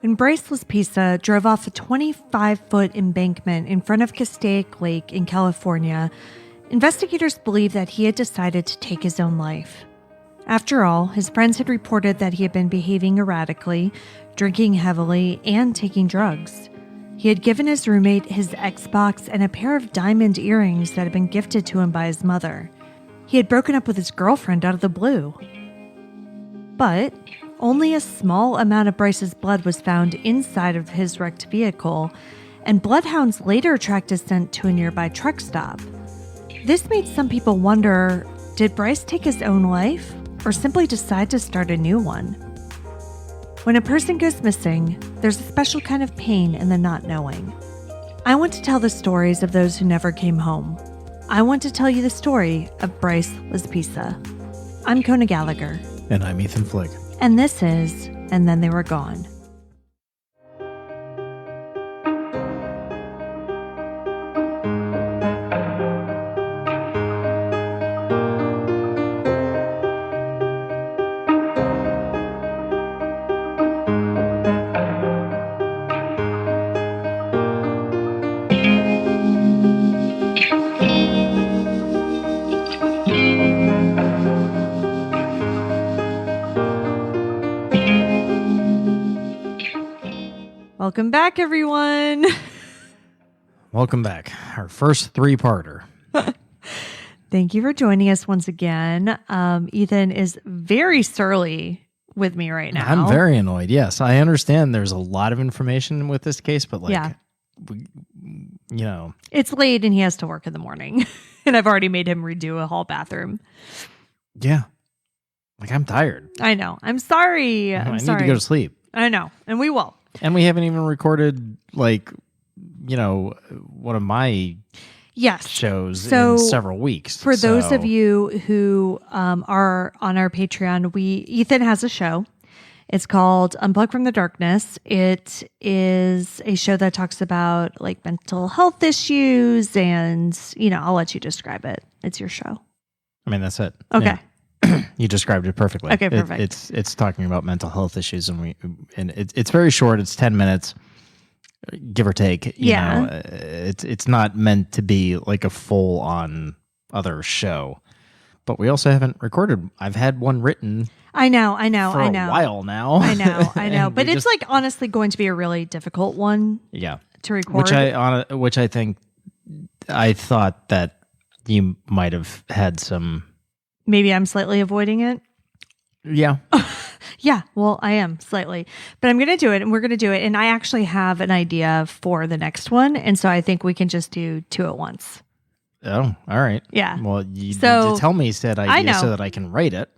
When Bryce Laspisa drove off a 25-foot embankment in front of Castaic Lake in California, investigators believe that he had decided to take his own life. After all, his friends had reported that he had been behaving erratically, drinking heavily, and taking drugs. He had given his roommate his Xbox and a pair of diamond earrings that had been gifted to him by his mother. He had broken up with his girlfriend out of the blue. But only a small amount of Bryce's blood was found inside of his wrecked vehicle, and bloodhounds later tracked his scent to a nearby truck stop. This made some people wonder, did Bryce take his own life, or simply decide to start a new one? When a person goes missing, there's a special kind of pain in the not knowing. I want to tell the stories of those who never came home. I want to tell you the story of Bryce Laspisa. I'm Kona Gallagher. And I'm Ethan Flick. And this is And Then They Were Gone. Welcome back, everyone. Welcome back. Our first three-parter. Thank you for joining us once again. Ethan is very surly with me right now. I'm very annoyed. Yes, I understand there's a lot of information with this case, but it's late and he has to work in the morning. And I've already made him redo a hall bathroom. Yeah. I'm tired. I know. I'm sorry. I need to go to sleep. I know. And we will. And we haven't even recorded, one of my shows in several weeks. For those of you who are on our Patreon, Ethan has a show. It's called Unplug from the Darkness. It is a show that talks about mental health issues, and I'll let you describe it. It's your show. I mean, that's it. Okay. Yeah. You described it perfectly. Okay, perfect. It's talking about mental health issues, and it's very short. It's 10 minutes, give or take. You know, it's not meant to be like a full on other show. But we also haven't recorded. I've had one written. I know. For a while now. I know. But it's honestly going to be a really difficult one. Yeah. To record. Which I think I thought that you might have had some. Maybe I'm slightly avoiding it. Yeah. Yeah, well, I am slightly. But I'm going to do it, and we're going to do it. And I actually have an idea for the next one. And so I think we can just do two at once. Oh, all right. Yeah. Well, you need to tell me said idea so that I can write it.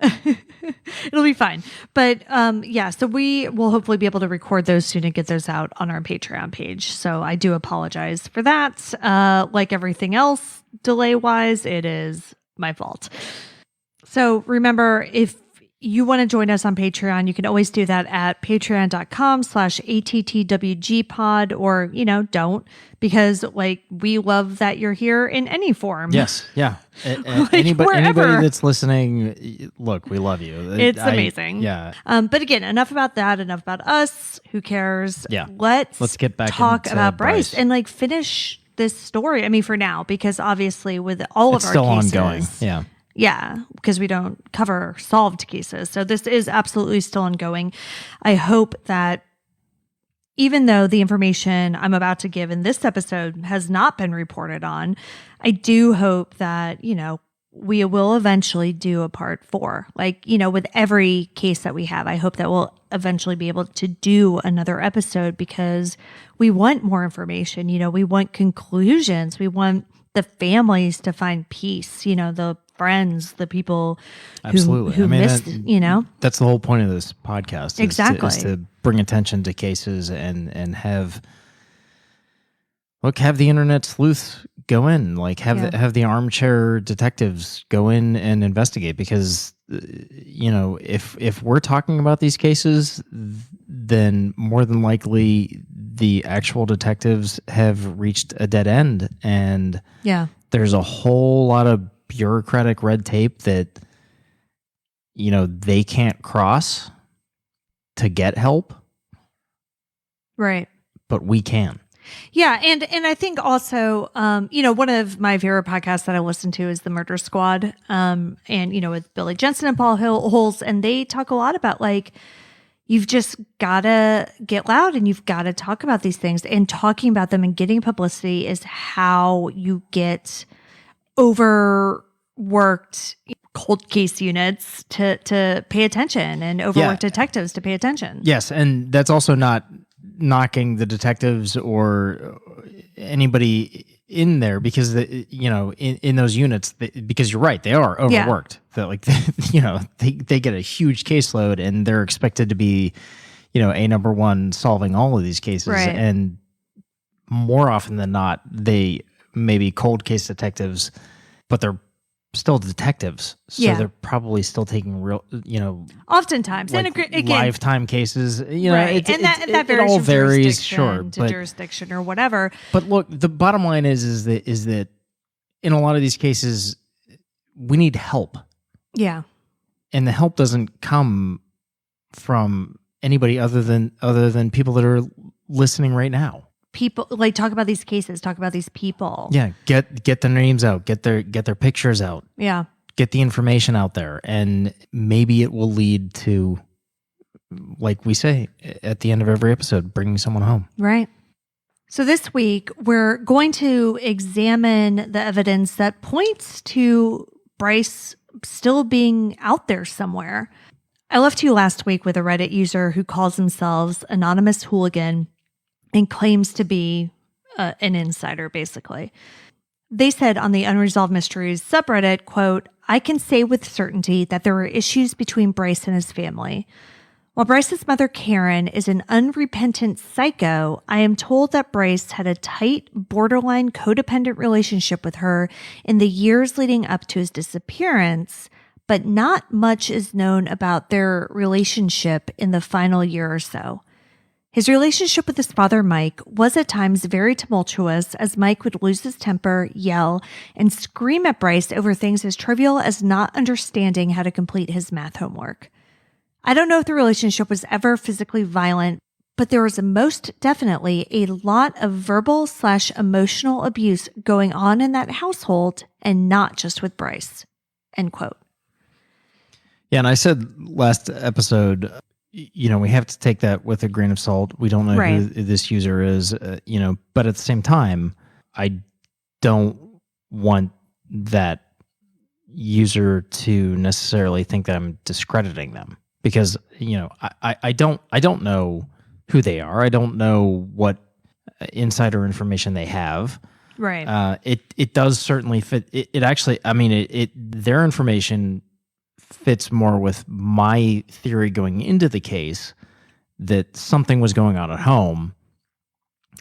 It'll be fine. But so we will hopefully be able to record those soon and get those out on our Patreon page. So I do apologize for that. Like everything else, delay-wise, it is my fault. So remember, if you want to join us on Patreon, you can always do that at patreon.com/ATTWGpod, or, don't, because we love that you're here in any form. Yes. Yeah. Anybody that's listening, look, we love you. It's amazing. Yeah. But again, enough about that. Enough about us. Who cares? Yeah. Let's get back talk into about Bryce and finish this story. I mean, for now, because obviously with all of our cases, still ongoing. Yeah. Yeah, because we don't cover solved cases. So this is absolutely still ongoing. I hope that even though the information I'm about to give in this episode has not been reported on, I do hope that, we will eventually do a part 4. With every case that we have, I hope that we'll eventually be able to do another episode, because we want more information. We want conclusions. We want the families to find peace, the friends, the people who missed, That's the whole point of this podcast. Exactly. Is to bring attention to cases and have the internet sleuths go in, have the armchair detectives go in and investigate, because, if we're talking about these cases, then more than likely the actual detectives have reached a dead end, and there's a whole lot of bureaucratic red tape that they can't cross to get help. Right. but we can. Yeah, and I think also, one of my favorite podcasts that I listen to is the Murder Squad, and with Billy Jensen and Paul Holes, and they talk a lot about like you've just gotta get loud and you've gotta talk about these things, and talking about them and getting publicity is how you get overworked cold case units to pay attention and overworked detectives to pay attention. Yes, and that's also not knocking the detectives or anybody in there, because in those units, because you're right, they are overworked. That they get a huge caseload and they're expected to be a number one solving all of these cases, right. And more often than not they may be cold case detectives, but they're still detectives, so they're probably still taking real, oftentimes, like and again, lifetime cases, right? That it all varies, sure, to jurisdiction or whatever. But look, the bottom line is that in a lot of these cases, we need help. Yeah, and the help doesn't come from anybody other than people that are listening right now. People talk about these cases, talk about these people. Yeah, get their names out, get their pictures out. Yeah. Get the information out there, and maybe it will lead to, like we say at the end of every episode, bringing someone home. Right. So this week we're going to examine the evidence that points to Bryce still being out there somewhere. I left you last week with a Reddit user who calls themselves Anonymous Hooligan and claims to be an insider, basically. They said on the Unresolved Mysteries subreddit, quote, "I can say with certainty that there are issues between Bryce and his family. While Bryce's mother, Karen, is an unrepentant psycho, I am told that Bryce had a tight, borderline codependent relationship with her in the years leading up to his disappearance, but not much is known about their relationship in the final year or so. His relationship with his father, Mike, was at times very tumultuous, as Mike would lose his temper, yell, and scream at Bryce over things as trivial as not understanding how to complete his math homework. I don't know if the relationship was ever physically violent, but there was most definitely a lot of verbal/emotional abuse going on in that household, and not just with Bryce." End quote. Yeah, and I said last episode, we have to take that with a grain of salt. We don't know who this user is, but at the same time, I don't want that user to necessarily think that I'm discrediting them, because, I don't know who they are. I don't know what insider information they have. Right. It does certainly fit. It actually, their information fits more with my theory going into the case, that something was going on at home,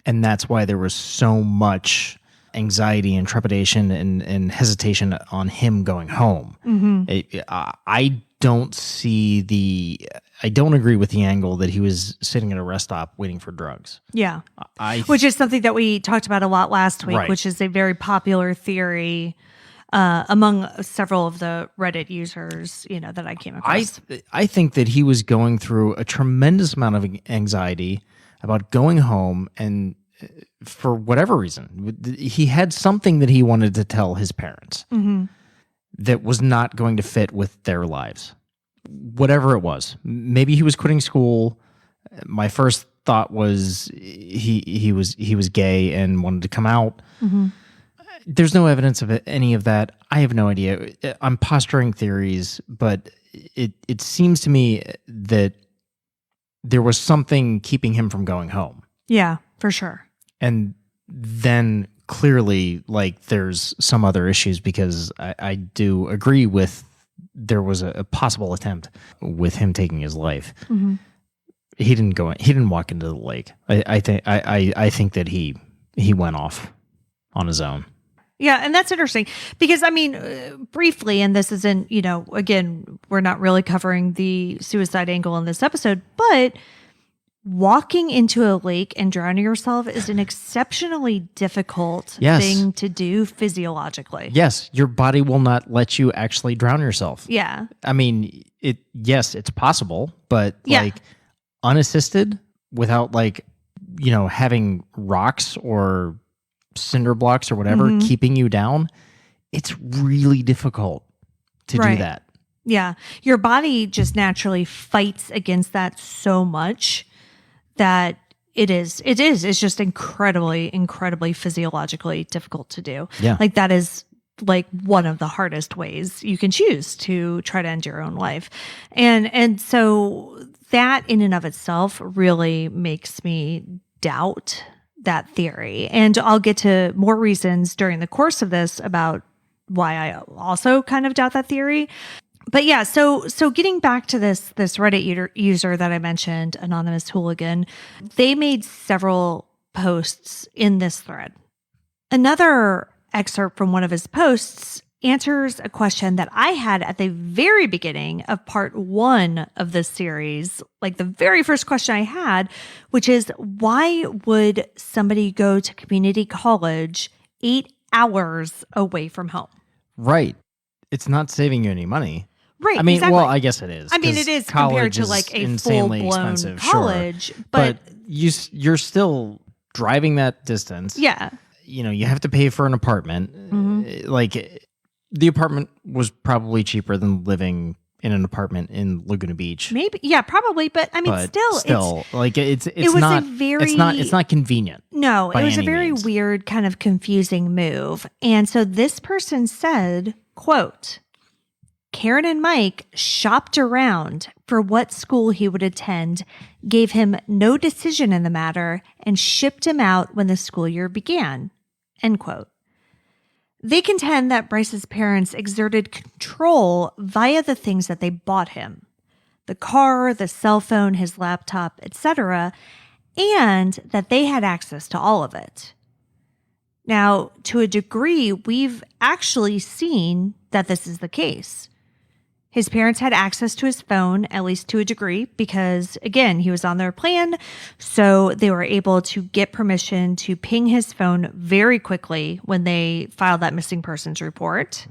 and that's why there was so much anxiety and trepidation and hesitation on him going home. Mm-hmm. I don't agree with the angle that he was sitting at a rest stop waiting for drugs. Yeah. Which is something that we talked about a lot last week, right. Which is a very popular theory among several of the Reddit users, that I came across. I think that he was going through a tremendous amount of anxiety about going home, and for whatever reason, he had something that he wanted to tell his parents that was not going to fit with their lives. Whatever it was. Maybe he was quitting school. My first thought was he was gay and wanted to come out. Mm-hmm. There's no evidence of any of that. I have no idea. I'm posturing theories, but it seems to me that there was something keeping him from going home. Yeah, for sure. And then clearly, there's some other issues, because I do agree with there was a possible attempt with him taking his life. Mm-hmm. He didn't walk into the lake. I think that he went off on his own. Yeah, and that's interesting because, briefly, and this isn't, again, we're not really covering the suicide angle in this episode, but walking into a lake and drowning yourself is an exceptionally difficult thing to do physiologically. Yes, your body will not let you actually drown yourself. Yeah. It's possible, but unassisted, without having rocks or cinder blocks or whatever keeping you down, it's really difficult to do that. Yeah. Your body just naturally fights against that so much that it's just incredibly physiologically difficult to do. Yeah. Like that is like one of the hardest ways you can choose to try to end your own life. And so that in and of itself really makes me doubt that theory. And I'll get to more reasons during the course of this about why I also kind of doubt that theory. But yeah, so getting back to this Reddit user that I mentioned, Anonymous Hooligan, they made several posts in this thread. Another excerpt from one of his posts answers a question that I had at the very beginning of part 1 of this series, like the very first question I had, which is, why would somebody go to community college 8 hours away from home? Right. It's not saving you any money. Right. I mean, exactly. Well, I guess it is. I mean, it is compared to like a full-blown college, sure. but you're still driving that distance. Yeah. You have to pay for an apartment. Like the apartment was probably cheaper than living in an apartment in Laguna Beach. Maybe, yeah, probably. But I mean, still, it's not convenient. No, it was a very weird kind of confusing move. And so this person said, quote, Karen and Mike shopped around for what school he would attend, gave him no decision in the matter, and shipped him out when the school year began. End quote. They contend that Bryce's parents exerted control via the things that they bought him. The car, the cell phone, his laptop, etc., and that they had access to all of it. Now, to a degree, we've actually seen that this is the case. His parents had access to his phone, at least to a degree, because, again, he was on their plan, so they were able to get permission to ping his phone very quickly when they filed that missing persons report.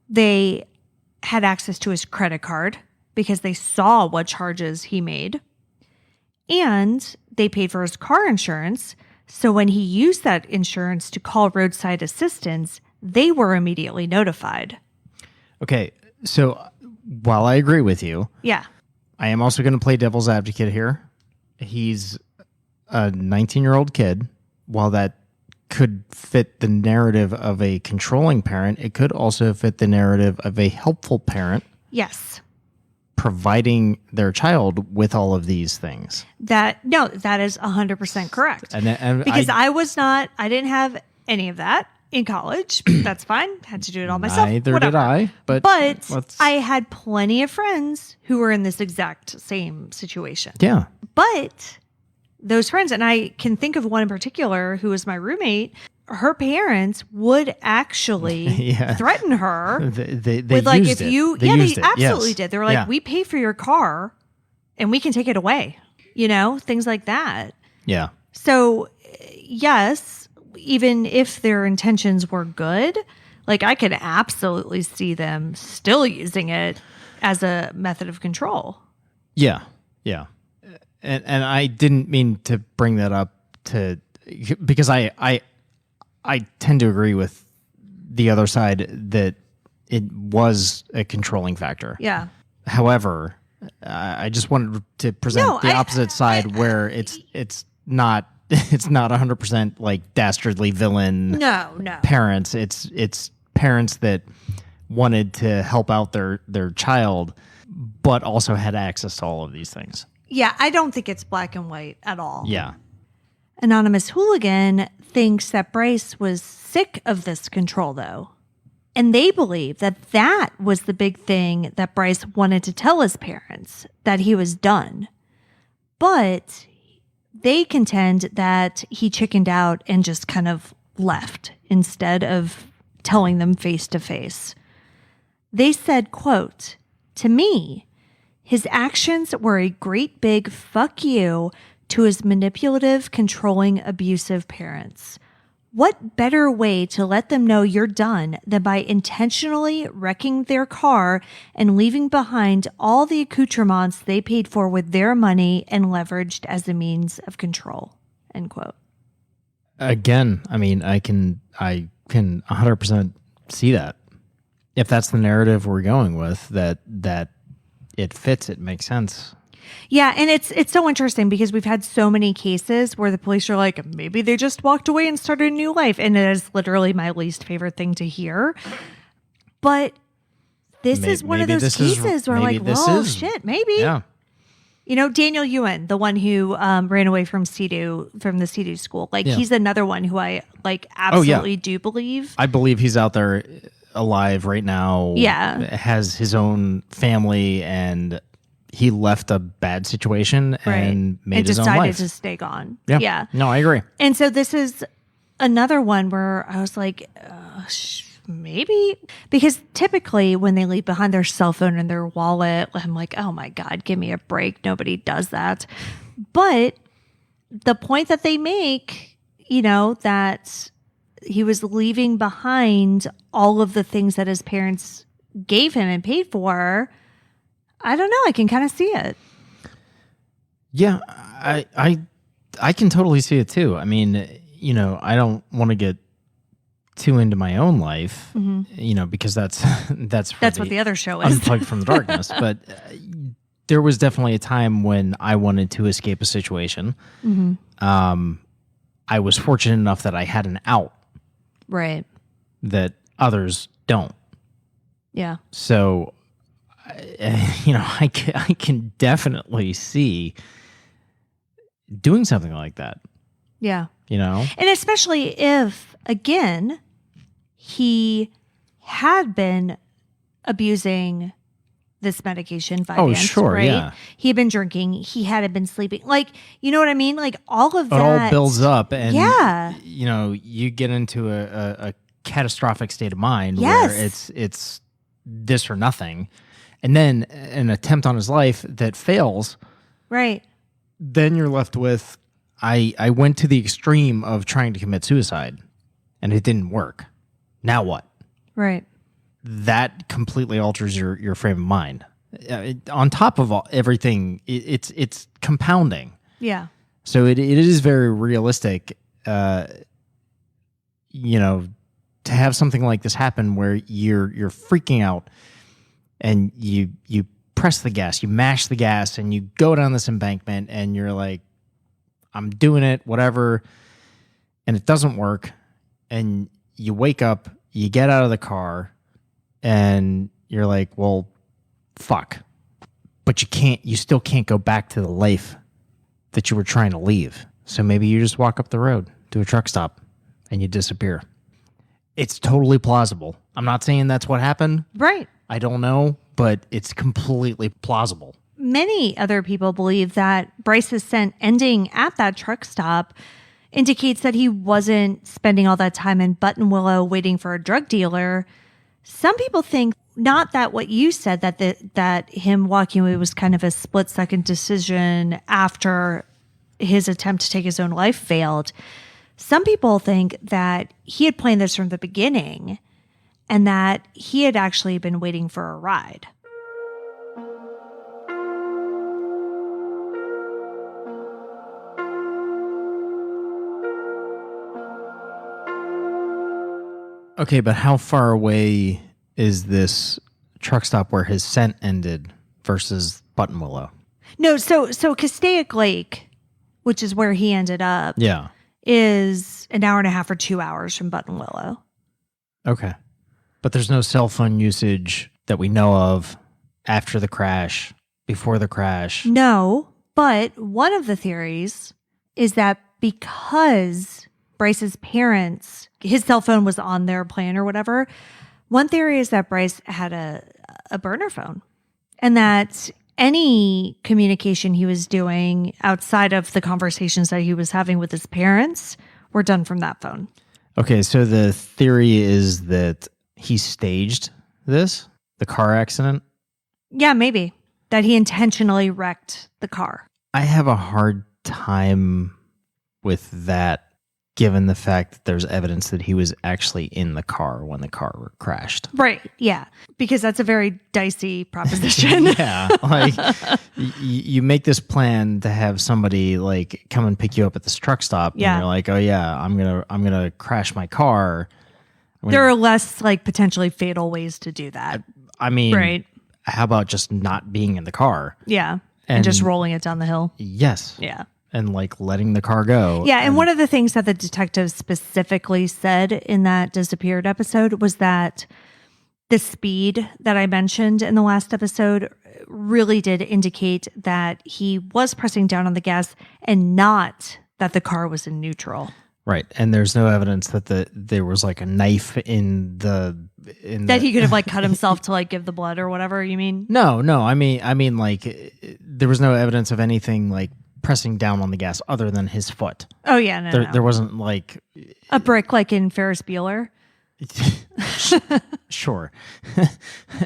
They had access to his credit card because they saw what charges he made. And they paid for his car insurance, so when he used that insurance to call roadside assistance, they were immediately notified. Okay, so while I agree with you, yeah, I am also going to play devil's advocate here. He's a 19-year-old kid. While that could fit the narrative of a controlling parent, it could also fit the narrative of a helpful parent. Yes. Providing their child with all of these things. That is 100% correct. And because I didn't have any of that in college. That's fine. Had to do it all myself. Neither Whatever. did I. But I had plenty of friends who were in this exact same situation. Yeah. But those friends, and I can think of one in particular who was my roommate, her parents would actually threaten her they with like, used if it. you, they they absolutely did. They were like, we pay for your car and we can take it away, things like that. Yeah. So yes, even if their intentions were good, like I could absolutely see them still using it as a method of control. Yeah. Yeah. And I didn't mean to bring that up because I tend to agree with the other side that it was a controlling factor. Yeah. However, I just wanted to present the opposite side where it's not 100% like dastardly villain. No. Parents. It's parents that wanted to help out their child, but also had access to all of these things. Yeah, I don't think it's black and white at all. Yeah. Anonymous Hooligan thinks that Bryce was sick of this control, though. And they believe that was the big thing that Bryce wanted to tell his parents, that he was done. But they contend that he chickened out and just kind of left instead of telling them face to face. They said, quote, "To me, his actions were a great big fuck you to his manipulative, controlling, abusive parents. What better way to let them know you're done than by intentionally wrecking their car and leaving behind all the accoutrements they paid for with their money and leveraged as a means of control?" end quote. Again, I mean, I can 100% see that. If that's the narrative we're going with, that it fits, it makes sense. Yeah, and it's so interesting because we've had so many cases where the police are like, maybe they just walked away and started a new life. And it is literally my least favorite thing to hear. But this is one of those cases where I'm like, well, shit, maybe. Yeah. You know, Daniel Ewan, the one who ran away from the CEDU school, like he's another one who I like absolutely do believe. I believe he's out there alive right now. Yeah. Has his own family, and he left a bad situation and made his own life. And decided to stay gone. Yeah. No, I agree. And so this is another one where I was like, maybe, because typically when they leave behind their cell phone and their wallet, I'm like, oh my God, give me a break. Nobody does that. But the point that they make, you know, that he was leaving behind all of the things that his parents gave him and paid for, I don't know. I can kind of see it. Yeah, I can totally see it too. I mean, you know, I don't want to get too into my own life, you know, because that's what the other show is. Unplugged from the Darkness. But there was definitely a time when I wanted to escape a situation. I was fortunate enough that I had an out, right? That others don't. Yeah. So, you know, I can definitely see doing something like that. Yeah. You know, and especially if, again, he had been abusing this medication, Vyvanse, oh, sure, right? Yeah. He had been drinking. He hadn't been sleeping. Like, you know what I mean? Like, all of that. It all builds up. And, yeah. you know, you get into a catastrophic state of mind yes. where it's this or nothing. And then an attempt on his life that fails. Right. Then you're left with, I went to the extreme of trying to commit suicide, and it didn't work. Now what? Right. That completely alters your frame of mind. On top of everything, it's compounding. Yeah. So it is very realistic, you know, to have something like this happen where you're freaking out, and you press the gas, you mash the gas, and you go down this embankment, and you're like, I'm doing it, whatever, and it doesn't work, and you wake up, you get out of the car, and you're like, well, fuck. But you still can't go back to the life that you were trying to leave. So maybe you just walk up the road to a truck stop and you disappear. It's totally plausible. I'm not saying that's what happened. Right. I don't know, but it's completely plausible. Many other people believe that Bryce's scent ending at that truck stop indicates that he wasn't spending all that time in Buttonwillow waiting for a drug dealer. Some people think not that what you said, that him walking away was kind of a split-second decision after his attempt to take his own life failed. Some people think that he had planned this from the beginning and that he had actually been waiting for a ride. Okay, but how far away is this truck stop where his scent ended versus Buttonwillow? No, so Castaic Lake, which is where he ended up, is an hour and a half or 2 hours from Buttonwillow. Okay. But there's no cell phone usage that we know of after the crash, before the crash. No, but one of the theories is that because Bryce's parents, his cell phone was on their plan or whatever, one theory is that Bryce had a burner phone and that any communication he was doing outside of the conversations that he was having with his parents were done from that phone. Okay, so the theory is that he staged the car accident? Yeah, maybe. That he intentionally wrecked the car. I have a hard time with that given the fact that there's evidence that he was actually in the car when the car crashed. Right. Yeah. Because that's a very dicey proposition. Yeah. Like you make this plan to have somebody like come and pick you up at this truck stop. Yeah. And you're like, oh yeah, I'm going to crash my car. There are less like potentially fatal ways to do that. I mean, right. How about just not being in the car? Yeah. And just rolling it down the hill. Yes. Yeah. And like letting the car go. Yeah. And one of the things that the detective specifically said in that disappeared episode was that the speed that I mentioned in the last episode really did indicate that he was pressing down on the gas and not that the car was in neutral. Right. And there's no evidence that there was like a knife in that he could have like cut himself to like give the blood or whatever, you mean? No. I mean like there was no evidence of anything like pressing down on the gas other than his foot. Oh yeah, no. There wasn't like a brick like in Ferris Bueller. Sure.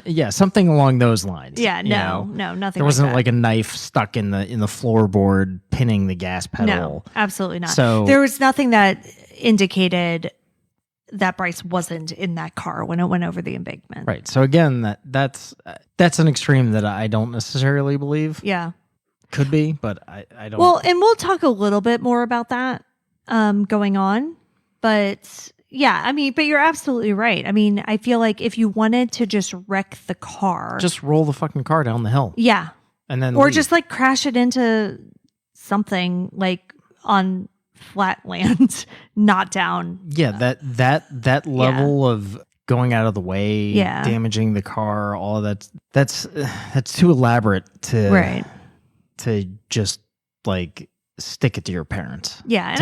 Yeah, something along those lines. Yeah, no, nothing. There wasn't that. like a knife stuck in the floorboard pinning the gas pedal. No, absolutely not. So there was nothing that indicated that Bryce wasn't in that car when it went over the embankment. Right. So again, that's an extreme that I don't necessarily believe. Yeah. Could be, but I don't. Well, and we'll talk a little bit more about that going on. But yeah, I mean, but you're absolutely right. I mean, I feel like if you wanted to just wreck the car, just roll the fucking car down the hill. Yeah. And then or just like crash it into something like on flat land, not down. Yeah, that level of going out of the way, damaging the car, all of that's too elaborate to just like stick it to your parents. Yeah, and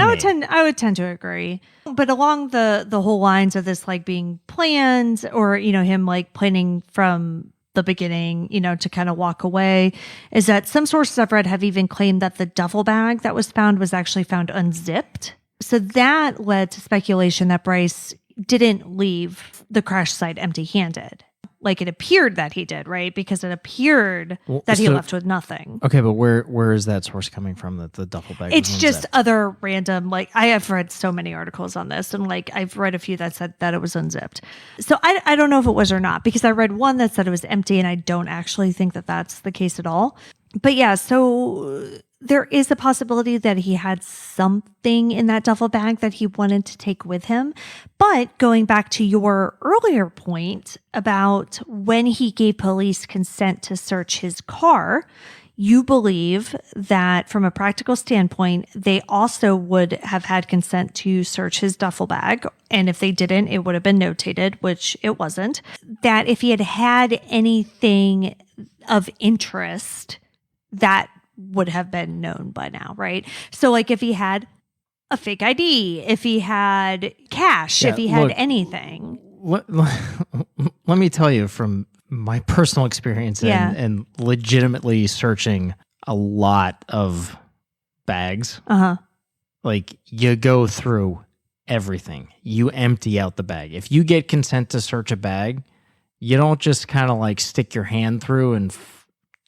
I would tend to agree. But along the whole lines of this like being planned, or him like planning from the beginning, to kind of walk away, is that some sources I've read have even claimed that the duffel bag that was found was actually found unzipped. So that led to speculation that Bryce didn't leave the crash site empty-handed. Like it appeared that he did, right? Because it appeared that he left with nothing. Okay, but where is that source coming from that the duffel bag? It's just other random, like I have read so many articles on this, and like I've read a few that said that it was unzipped. So I don't know if it was or not, because I read one that said it was empty, and I don't actually think that that's the case at all. But yeah, so there is a possibility that he had something in that duffel bag that he wanted to take with him. But going back to your earlier point about when he gave police consent to search his car, you believe that from a practical standpoint, they also would have had consent to search his duffel bag. And if they didn't, it would have been notated, which it wasn't. That if he had had anything of interest, that would have been known by now, right? So like if he had a fake ID, if he had cash, if he had anything. Let me tell you from my personal experience and legitimately searching a lot of bags. Like you go through everything. You empty out the bag. If you get consent to search a bag, you don't just kind of like stick your hand through and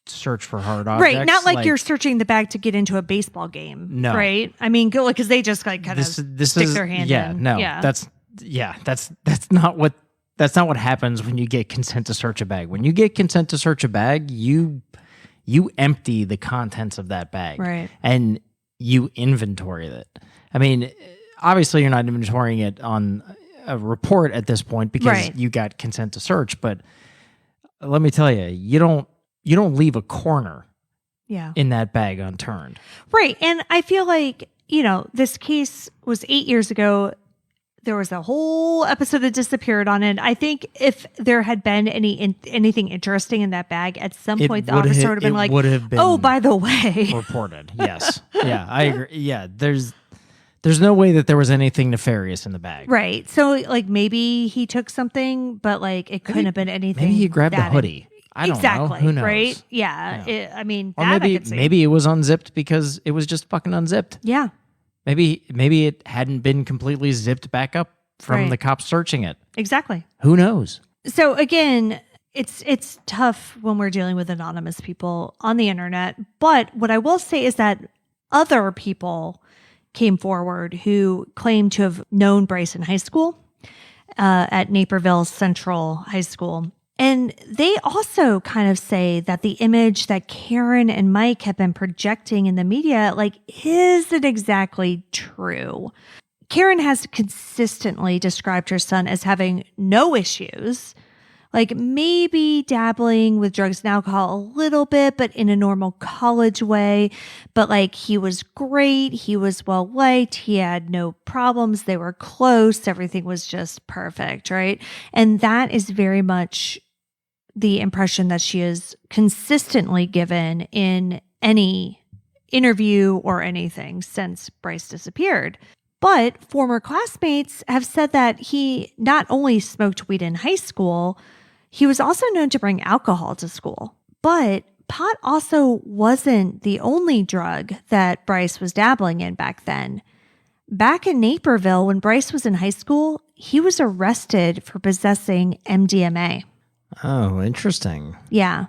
search for hard objects. Right, not like you're searching the bag to get into a baseball game. No. Right? I mean, because they just like kind of stick their hand in. No, that's not what happens when you get consent to search a bag. When you get consent to search a bag, you empty the contents of that bag. Right. And you inventory it. I mean, obviously you're not inventorying it on a report at this point because you got consent to search, but let me tell you, you don't leave a corner in that bag unturned. Right. And I feel like, this case was 8 years ago. There was a whole episode that disappeared on it. I think if there had been anything interesting in that bag, at some point the officer would have been like, oh, by the way. Reported. Yes. Yeah, I agree. Yeah, there's no way that there was anything nefarious in the bag. Right. So like maybe he took something, but like it couldn't have been anything. Maybe he grabbed a hoodie. I don't know. Who knows? Right? Yeah. I mean, or maybe it was unzipped because it was just fucking unzipped. Yeah. Maybe it hadn't been completely zipped back up from the cops searching it. Exactly. Who knows? So again, it's tough when we're dealing with anonymous people on the internet. But what I will say is that other people came forward who claimed to have known Bryce in high school at Naperville Central High School. And they also kind of say that the image that Karen and Mike have been projecting in the media, like, isn't exactly true. Karen has consistently described her son as having no issues, like maybe dabbling with drugs and alcohol a little bit, but in a normal college way. But like, he was great. He was well liked. He had no problems. They were close. Everything was just perfect, right? And that is very much the impression that she has consistently given in any interview or anything since Bryce disappeared. But former classmates have said that he not only smoked weed in high school, he was also known to bring alcohol to school. But pot also wasn't the only drug that Bryce was dabbling in back then. Back in Naperville, when Bryce was in high school, he was arrested for possessing MDMA. Oh, interesting. Yeah.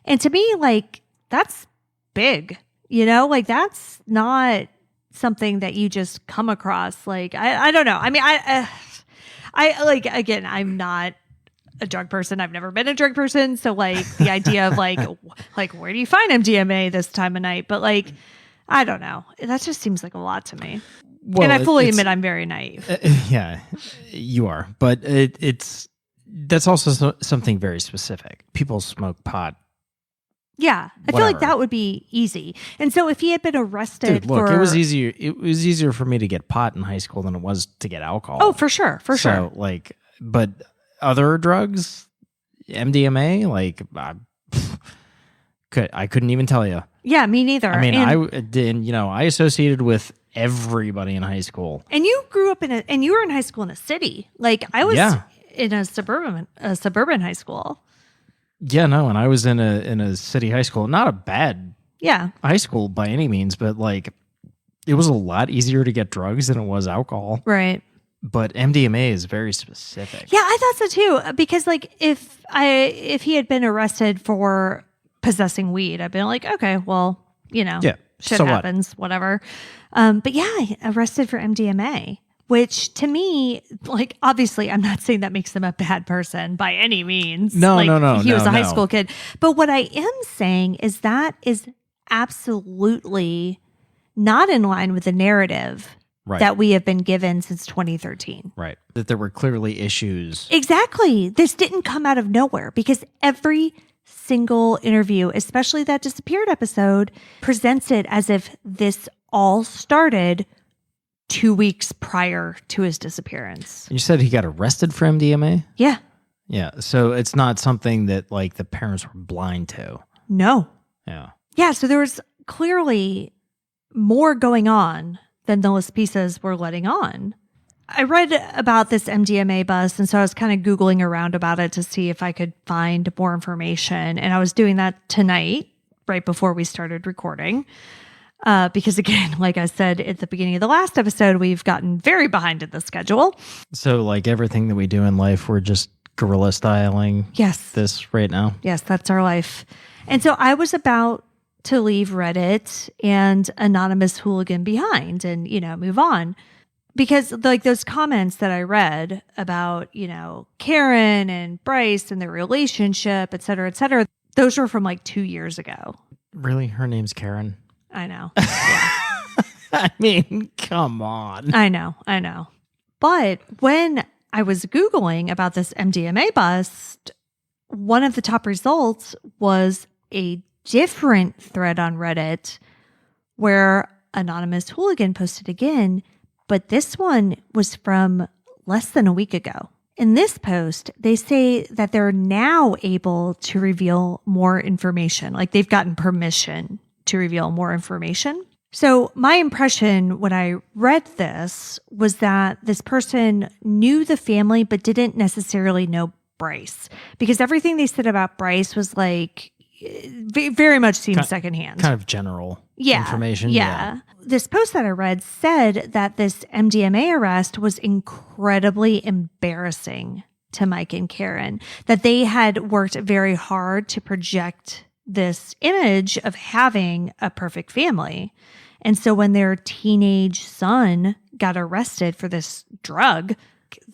And to me, like, that's big, like that's not something that you just come across. Like, I don't know. I mean, I like, again, I'm not a drug person. I've never been a drug person. So like the idea of like where do you find MDMA this time of night? But like, I don't know. That just seems like a lot to me. Well, and I fully admit I'm very naive. Yeah, you are. But that's also something very specific. People smoke pot. Yeah, I feel like that would be easy. And so if he had been arrested, dude, look, it was easier. It was easier for me to get pot in high school than it was to get alcohol. Oh, for sure, for sure. So like, but other drugs, MDMA, like, I couldn't even tell you. Yeah, me neither. I mean, I associated with everybody in high school. And you grew up and you were in high school in a city. Like I was in a suburban high school. Yeah, no, and I was in a city high school. Not a bad high school by any means, but like it was a lot easier to get drugs than it was alcohol. Right. But MDMA is very specific. Yeah, I thought so too. Because like if he had been arrested for possessing weed, I'd been like, okay, well, shit so happens, whatever. But yeah, arrested for MDMA. Which to me, like, obviously, I'm not saying that makes him a bad person by any means. No. He was a high school kid. But what I am saying is that is absolutely not in line with the narrative that we have been given since 2013. Right. That there were clearly issues. Exactly. This didn't come out of nowhere because every single interview, especially that disappeared episode, presents it as if this all started 2 weeks prior to his disappearance. You said he got arrested for MDMA? Yeah. Yeah. So it's not something that like the parents were blind to. No. Yeah. Yeah. So there was clearly more going on than the Laspisas were letting on. I read about this MDMA bust, and so I was kind of Googling around about it to see if I could find more information. And I was doing that tonight, right before we started recording. Because again, like I said at the beginning of the last episode, we've gotten very behind in the schedule. So like everything that we do in life, we're just guerrilla styling this right now. Yes, that's our life. And so I was about to leave Reddit and Anonymous Hooligan behind and, move on. Because like those comments that I read about, Karen and Bryce and their relationship, et cetera, those were from like 2 years ago. Really? Her name's Karen? I know. Yeah. I mean, come on. I know. But when I was Googling about this MDMA bust, one of the top results was a different thread on Reddit where Anonymous Hooligan posted again, but this one was from less than a week ago. In this post, they say that they're now able to reveal more information, like they've gotten permission to reveal more information. So my impression when I read this was that this person knew the family, but didn't necessarily know Bryce, because everything they said about Bryce was like very much seemed secondhand. Kind of general information. Yeah. This post that I read said that this MDMA arrest was incredibly embarrassing to Mike and Karen, that they had worked very hard to project this image of having a perfect family. And so when their teenage son got arrested for this drug,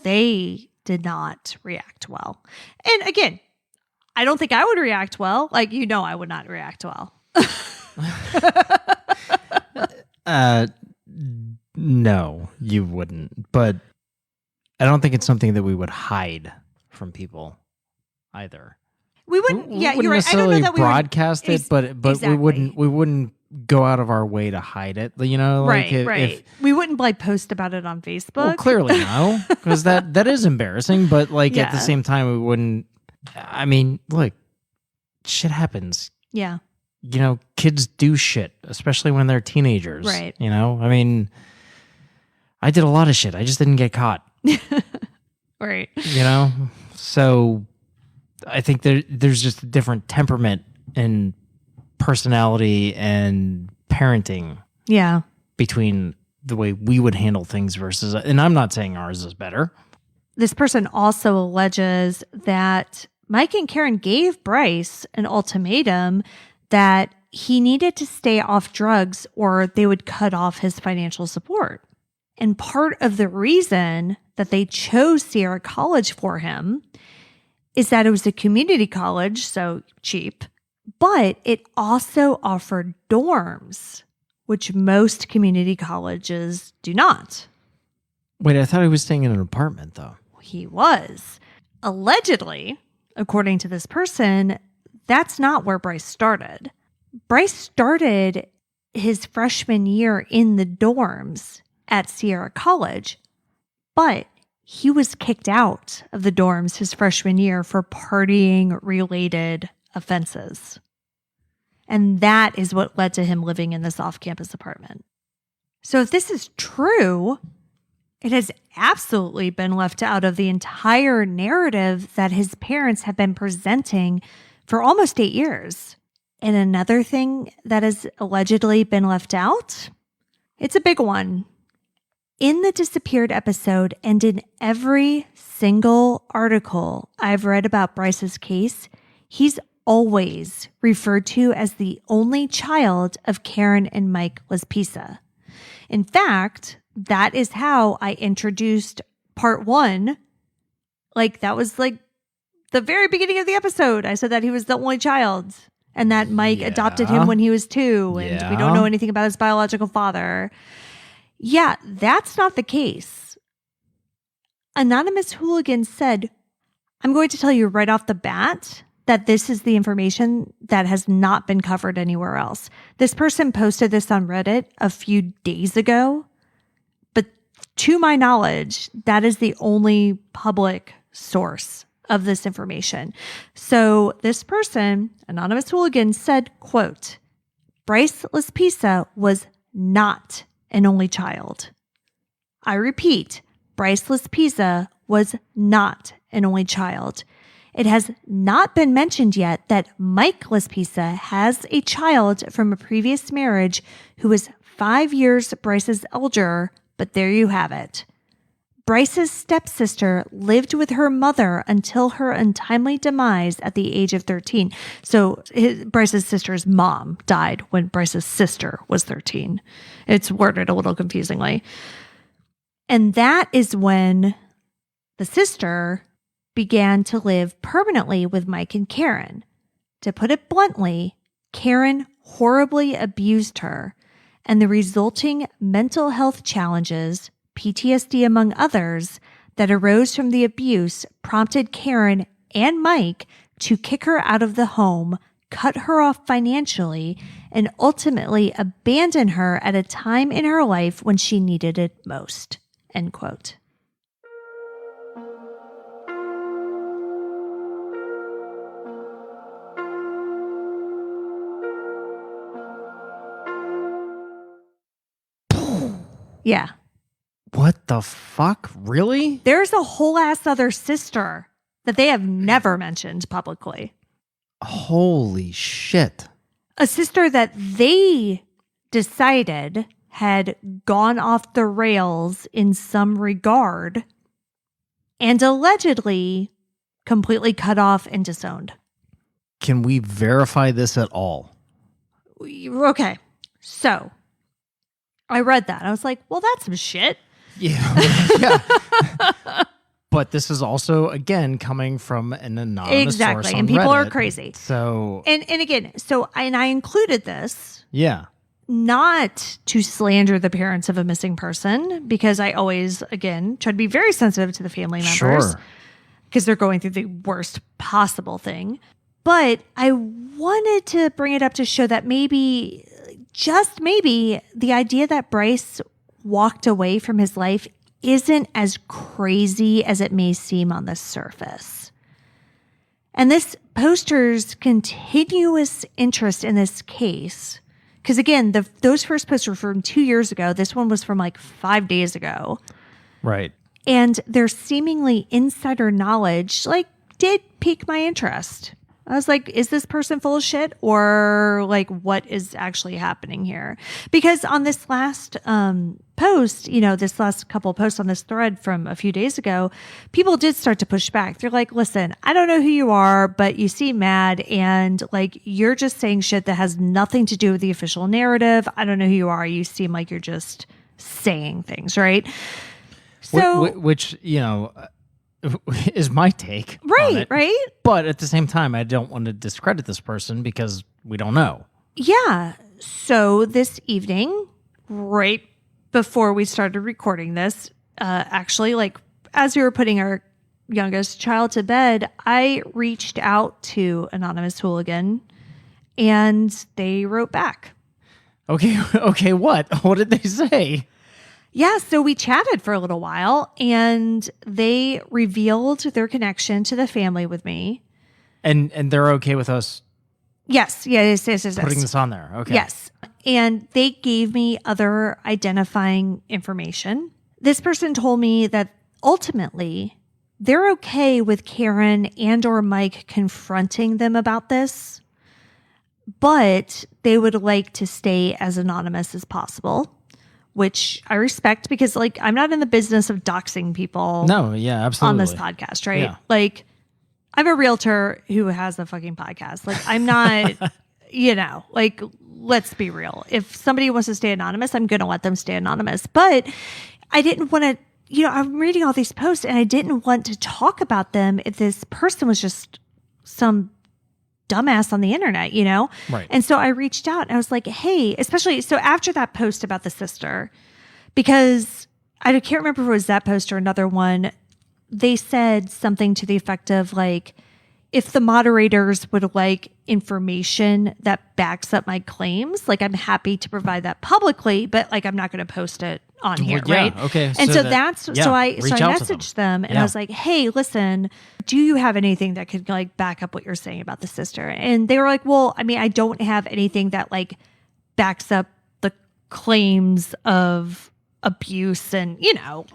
they did not react well. And again, I don't think I would react well. Like, I would not react well. No, you wouldn't. But I don't think it's something that we would hide from people either. We wouldn't. Yeah, wouldn't you're right. I don't know that we broadcast it, but exactly. we wouldn't go out of our way to hide it. Right. We wouldn't post about it on Facebook. Well, clearly no, because that is embarrassing. But at the same time, we wouldn't. I mean, look, shit happens. Yeah. Kids do shit, especially when they're teenagers. Right. I mean, I did a lot of shit. I just didn't get caught. Right. So I think there's just a different temperament and personality and parenting. Yeah. Between the way we would handle things versus, and I'm not saying ours is better. This person also alleges that Mike and Karen gave Bryce an ultimatum that he needed to stay off drugs or they would cut off his financial support. And part of the reason that they chose Sierra College for him is that it was a community college, so cheap, but it also offered dorms, which most community colleges do not. Wait, I thought he was staying in an apartment, though. He was. Allegedly, according to this person, that's not where Bryce started. Bryce started his freshman year in the dorms at Sierra College, but he was kicked out of the dorms his freshman year for partying-related offenses. And that is what led to him living in this off-campus apartment. So if this is true, it has absolutely been left out of the entire narrative that his parents have been presenting for almost 8 years. And another thing that has allegedly been left out, it's a big one. In the disappeared episode and in every single article I've read about Bryce's case, he's always referred to as the only child of Karen and Mike Laspisa. In fact, that is how I introduced part 1. That was the very beginning of the episode. I said that he was the only child and that Mike adopted him when he was 2 and we don't know anything about his biological father. Yeah, that's not the case. Anonymous Hooligan said, I'm going to tell you right off the bat that this is the information that has not been covered anywhere else. This person posted this on Reddit a few days ago, but to my knowledge, that is the only public source of this information. So this person, Anonymous Hooligan, said, quote, Bryce Laspisa was not an only child. I repeat, Bryce Laspisa was not an only child. It has not been mentioned yet that Mike Laspisa has a child from a previous marriage who is 5 years Bryce's elder, but there you have it. Bryce's stepsister lived with her mother until her untimely demise at the age of 13. So Bryce's sister's mom died when Bryce's sister was 13. It's worded a little confusingly. And that is when the sister began to live permanently with Mike and Karen. To put it bluntly, Karen horribly abused her, and the resulting mental health challenges, PTSD among others, that arose from the abuse prompted Karen and Mike to kick her out of the home, cut her off financially, and ultimately abandon her at a time in her life when she needed it most. End quote. Yeah. What the fuck? Really? There's a whole ass other sister that they have never mentioned publicly. Holy shit. A sister that they decided had gone off the rails in some regard and allegedly completely cut off and disowned. Can we verify this at all? Okay. So I read that. I was like, well, that's some shit. Yeah. Yeah. But this is also, again, coming from an anonymous source on and people Reddit. Are crazy. So and again, I included this. Yeah. Not to slander the parents of a missing person, because I always, again, try to be very sensitive to the family members. Sure. Because they're going through the worst possible thing. But I wanted to bring it up to show that maybe, just maybe, the idea that Bryce walked away from his life isn't as crazy as it may seem on the surface. And this poster's continuous interest in this case, because again, those first posts were from 2 years ago. This one was from like 5 days ago. Right. And their seemingly insider knowledge, like, did pique my interest. I was like, is this person full of shit, or like, what is actually happening here? Because on this last post, this last couple of posts on this thread from a few days ago, people did start to push back. They're like, listen, I don't know who you are, but you seem mad, and like, you're just saying shit that has nothing to do with the official narrative. I don't know who you are. You seem like you're just saying things, right? So, which is my take. Right, right. But at the same time, I don't want to discredit this person because we don't know. Yeah. So this evening, right before we started recording this, actually, like as we were putting our youngest child to bed, I reached out to Anonymous Hooligan, and they wrote back. Okay. What did they say? Yeah, so we chatted for a little while, and they revealed their connection to the family with me. And they're okay with us? Yes. Putting this on there. Okay. Yes. And they gave me other identifying information. This person told me that ultimately they're okay with Karen and or Mike confronting them about this, but they would like to stay as anonymous as possible. Which I respect, because like, I'm not in the business of doxing people. No, yeah, absolutely. On this podcast, right? Yeah. Like, I'm a realtor who has a fucking podcast. Like, I'm not, like, let's be real. If somebody wants to stay anonymous, I'm going to let them stay anonymous. But I didn't want to, I'm reading all these posts, and I didn't want to talk about them if this person was just some dumbass on the internet, Right. And so I reached out and I was like, hey, especially so after that post about the sister, because I can't remember if it was that post or another one, they said something to the effect of like, if the moderators would like information that backs up my claims, like I'm happy to provide that publicly, but like I'm not going to post it on here, yeah, right? Okay. And so I messaged them and yeah. I was like, hey, listen, do you have anything that could like back up what you're saying about the sister? And they were like, well, I mean, I don't have anything that like backs up the claims of abuse and,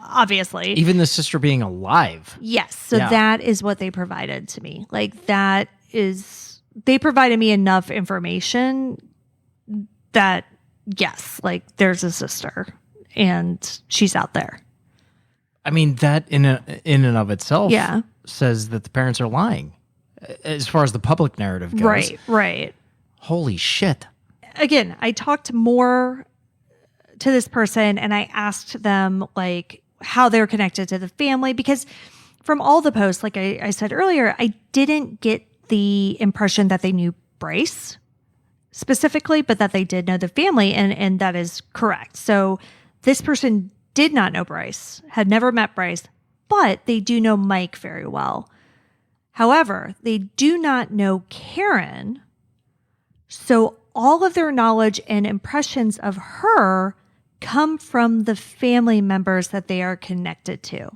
obviously. Even the sister being alive. Yes. So that is what they provided to me. Like they provided me enough information that, yes, like there's a sister and she's out there. I mean, that in and of itself says that the parents are lying as far as the public narrative goes. Right. Holy shit. Again, I talked more to this person and I asked them like how they're connected to the family, because from all the posts, like I said earlier, I didn't get the impression that they knew Bryce specifically, but that they did know the family, and that is correct. So this person did not know Bryce, had never met Bryce, but they do know Mike very well. However, they do not know Karen, so all of their knowledge and impressions of her come from the family members that they are connected to.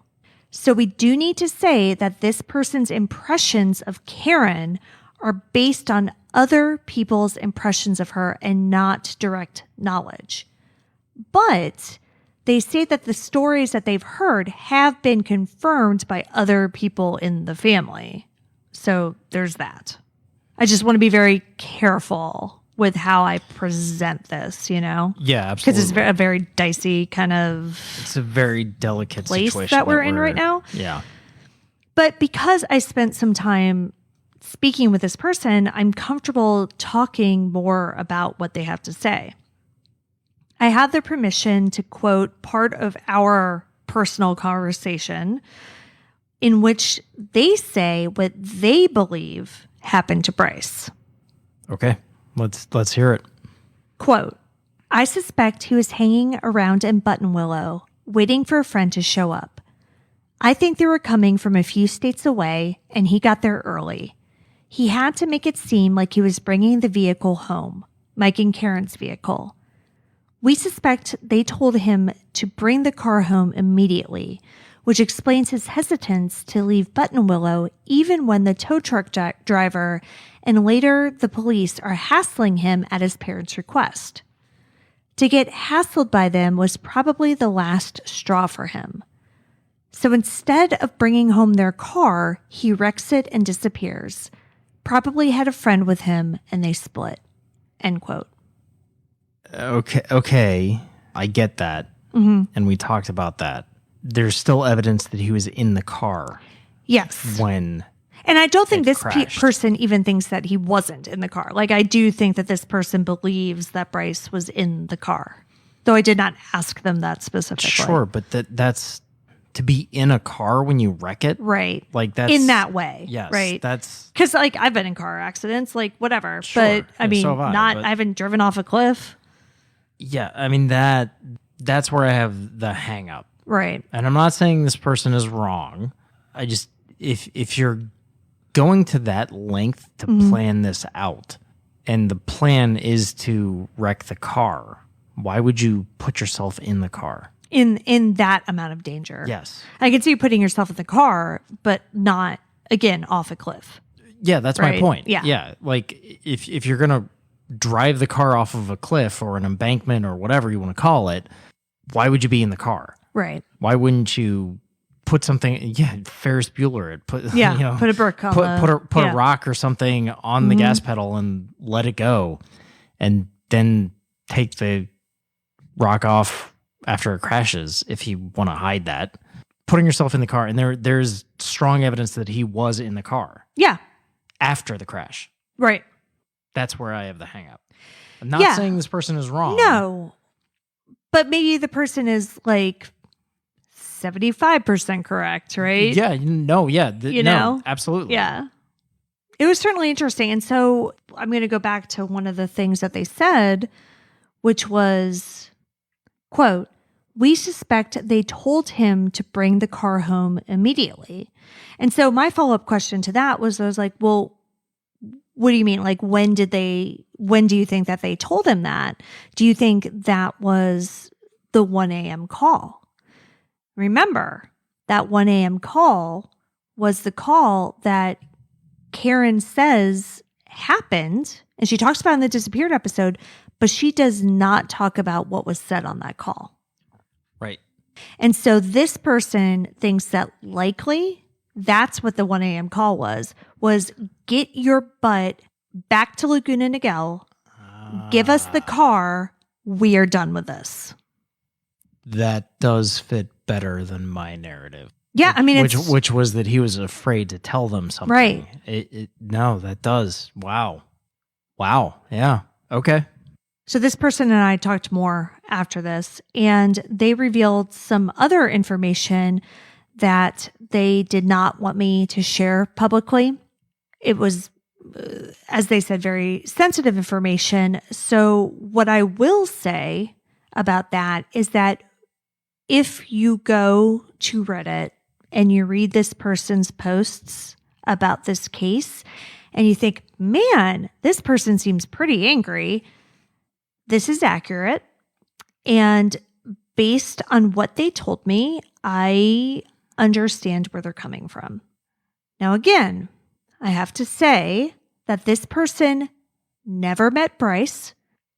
So we do need to say that this person's impressions of Karen are based on other people's impressions of her and not direct knowledge. But they say that the stories that they've heard have been confirmed by other people in the family. So there's that. I just want to be very careful with how I present this, Yeah, absolutely. Because it's a very dicey kind of... It's a very delicate place situation that we're in right now. Yeah. But because I spent some time speaking with this person, I'm comfortable talking more about what they have to say. I have their permission to quote part of our personal conversation in which they say what they believe happened to Bryce. Okay, let's hear it. Quote, I suspect he was hanging around in Buttonwillow, waiting for a friend to show up. I think they were coming from a few states away, and he got there early. He had to make it seem like he was bringing the vehicle home, Mike and Karen's vehicle. We suspect they told him to bring the car home immediately, which explains his hesitance to leave Buttonwillow even when the tow truck driver and later the police are hassling him at his parents' request. To get hassled by them was probably the last straw for him. So instead of bringing home their car, he wrecks it and disappears. Probably had a friend with him and they split. End quote. Okay, I get that. Mm-hmm. And we talked about that. There's still evidence that he was in the car. Yes. When and I don't think this person even thinks that he wasn't in the car. Like, I do think that this person believes that Bryce was in the car, though I did not ask them that specifically. Sure, but that's to be in a car when you wreck it, right? Like that's in that way, yes, right? That's because like I've been in car accidents, like whatever. Sure, but I mean, so I haven't driven off a cliff. Yeah, I mean that's where I have the hang up. Right. And I'm not saying this person is wrong. I just if you're going to that length to plan this out and the plan is to wreck the car, why would you put yourself in the car? In that amount of danger. Yes. I can see you putting yourself in the car, but not again off a cliff. Yeah, that's my point. Yeah. Yeah. Like if you're gonna drive the car off of a cliff or an embankment or whatever you want to call it, why would you be in the car? Right. Why wouldn't you put something? Yeah, Ferris Bueller. Put put a brick on put a rock or something on the gas pedal and let it go, and then take the rock off after it crashes if you want to hide that. Putting yourself in the car, and there's strong evidence that he was in the car. Yeah. After the crash. Right. That's where I have the hang up. I'm not saying this person is wrong. No. But maybe the person is like 75% correct, right? Yeah, no, yeah. No, absolutely. Yeah. It was certainly interesting. And so I'm going to go back to one of the things that they said, which was, quote, we suspect they told him to bring the car home immediately. And so my follow-up question to that was, I was like, well, what do you mean? Like, when do you think that they told him that? Do you think that was the 1 a.m. call? Remember, that 1 a.m. call was the call that Karen says happened, and she talks about it in the disappeared episode, but she does not talk about what was said on that call. Right. And so this person thinks that likely that's what the 1 a.m. call was get your butt back to Laguna Niguel, give us the car, we are done with this. That does fit better than my narrative. Yeah, I mean, which was that he was afraid to tell them something. Right. No, that does. Wow. Yeah. Okay. So this person and I talked more after this, and they revealed some other information that they did not want me to share publicly. It was, as they said, very sensitive information. So what I will say about that is that if you go to Reddit and you read this person's posts about this case and you think, man, this person seems pretty angry, this is accurate. And based on what they told me, I understand where they're coming from. Now, again, I have to say that this person never met Bryce,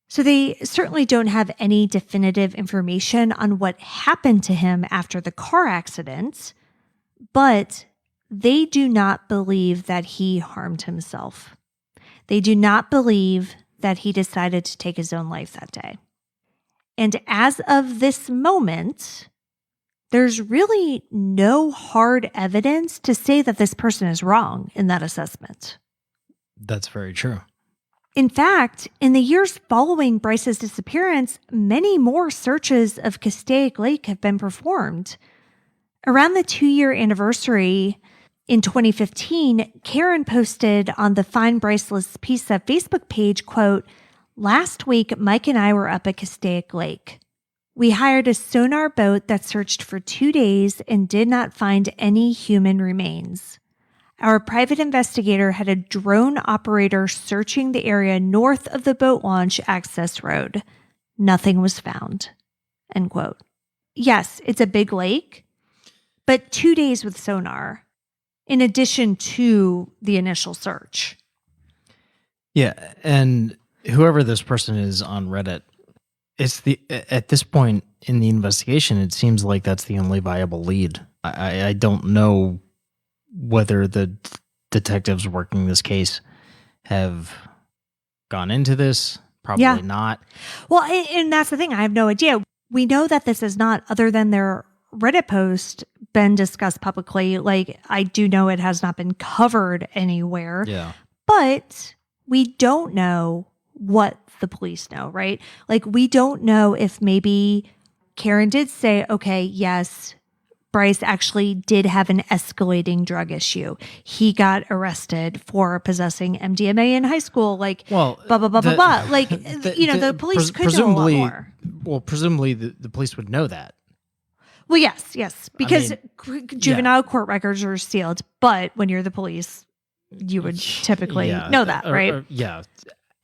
so they certainly don't have any definitive information on what happened to him after the car accident, but they do not believe that he harmed himself. They do not believe that he decided to take his own life that day. And as of this moment, there's really no hard evidence to say that this person is wrong in that assessment. That's very true. In fact, in the years following Bryce's disappearance, many more searches of Castaic Lake have been performed. Around the 2-year anniversary in 2015, Karen posted on the Find Bryce Laspisa Facebook page, quote, "Last week, Mike and I were up at Castaic Lake. We hired a sonar boat that searched for 2 days and did not find any human remains. Our private investigator had a drone operator searching the area north of the boat launch access road. Nothing was found." End quote. Yes, it's a big lake, but 2 days with sonar in addition to the initial search. Yeah, and whoever this person is on Reddit, at this point in the investigation, it seems like that's the only viable lead. I don't know whether the detectives working this case have gone into this. Probably not. Well, and that's the thing. I have no idea. We know that this is not, other than their Reddit post, been discussed publicly. Like, I do know it has not been covered anywhere. Yeah. But we don't know what the police know, right? Like, we don't know if maybe Karen did say, okay, yes, Bryce actually did have an escalating drug issue. He got arrested for possessing MDMA in high school. Like, blah, blah, blah, blah, blah. Like, the police could know a lot more. Well, presumably the police would know that. Well, yes. Because juvenile court records are sealed. But when you're the police, you would typically know that, right?